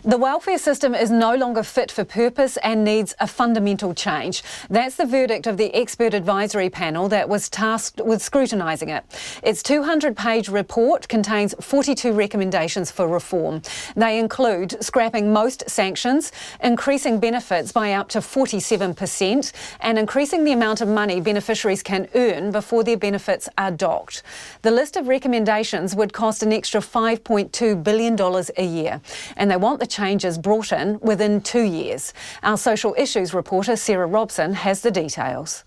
The welfare system is no longer fit for purpose and needs a fundamental change. That's the verdict of the expert advisory panel that was tasked with scrutinising it. Its 200-page report contains 42 recommendations for reform. They include scrapping most sanctions, increasing benefits by up to 47%, and increasing the amount of money beneficiaries can earn before their benefits are docked. The list of recommendations would cost an extra $5.2 billion a year, and they want the changes brought in within 2 years. Our social issues reporter Sarah Robson has the details.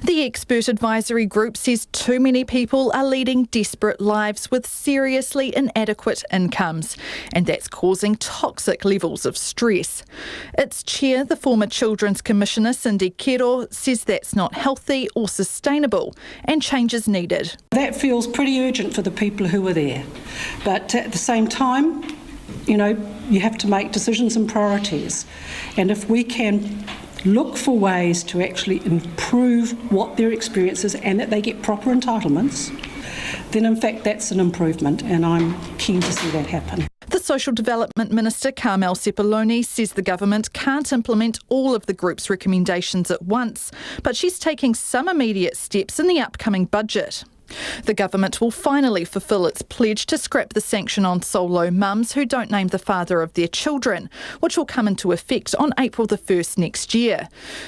The expert advisory group says too many people are leading desperate lives with seriously inadequate incomes, and that's causing toxic levels of stress. Its chair, the former Children's Commissioner Cindy Kero, says that's not healthy or sustainable and change is needed. That feels pretty urgent for the people who are there, but at the same time, you have to make decisions and priorities, and if we can look for ways to actually improve what their experience is and that they get proper entitlements, then in fact that's an improvement, and I'm keen to see that happen. The Social Development Minister, Carmel Sepuloni, says the government can't implement all of the group's recommendations at once, but she's taking some immediate steps in the upcoming budget. The government will finally fulfil its pledge to scrap the sanction on solo mums who don't name the father of their children, which will come into effect on April the 1st next year.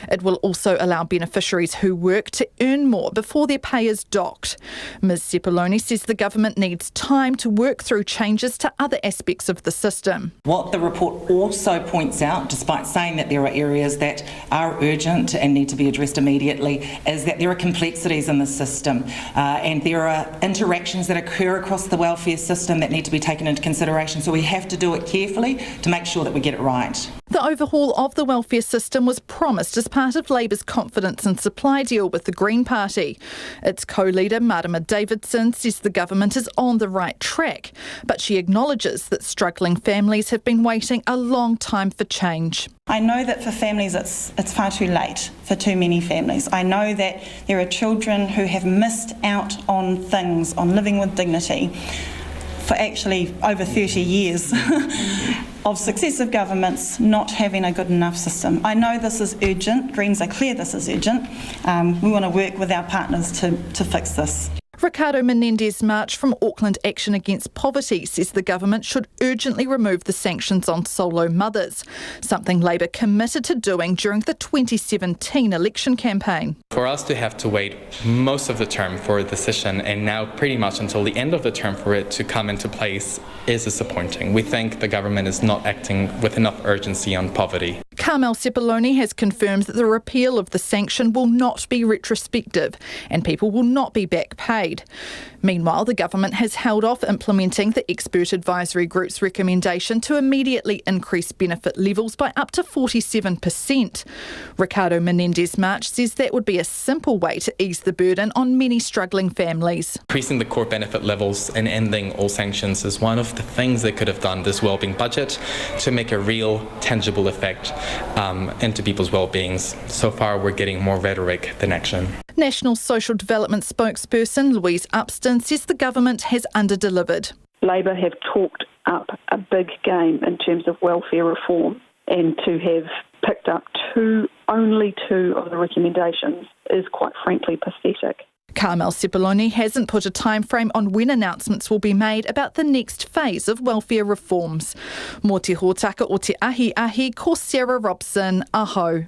It will also allow beneficiaries who work to earn more before their pay is docked. Ms Sepuloni says the government needs time to work through changes to other aspects of the system. What the report also points out, despite saying that there are areas that are urgent and need to be addressed immediately, is that there are complexities in the system and there are interactions that occur across the welfare system that need to be taken into consideration. So we have to do it carefully to make sure that we get it right. The overhaul of the welfare system was promised as part of Labour's confidence and supply deal with the Green Party. Its co-leader, Marama Davidson, says the government is on the right track, but she acknowledges that struggling families have been waiting a long time for change. I know that for families it's far too late for too many families. I know that there are children who have missed out on things, on living with dignity, for actually over 30 years of successive governments not having a good enough system. I know this is urgent. Greens are clear this is urgent. We want to work with our partners to fix this. Ricardo Menendez March from Auckland Action Against Poverty says the government should urgently remove the sanctions on solo mothers, something Labour committed to doing during the 2017 election campaign. For us to have to wait most of the term for a decision and now pretty much until the end of the term for it to come into place is disappointing. We think the government is not acting with enough urgency on poverty. Carmel Sepuloni has confirmed that the repeal of the sanction will not be retrospective and people will not be back paid. Meanwhile, the government has held off implementing the expert advisory group's recommendation to immediately increase benefit levels by up to 47%. Ricardo Menendez March says that would be a simple way to ease the burden on many struggling families. Increasing the core benefit levels and ending all sanctions is one of the things they could have done this wellbeing budget to make a real, tangible effect into people's well-beings. So far, we're getting more rhetoric than action. National Social Development spokesperson Louise Upston says the government has under-delivered. Labour have talked up a big game in terms of welfare reform, and to have picked up only two of the recommendations is quite frankly pathetic. Carmel Sepuloni hasn't put a time frame on when announcements will be made about the next phase of welfare reforms. Mō te hōtaka o te ahi, ko Sarah Robson, aho.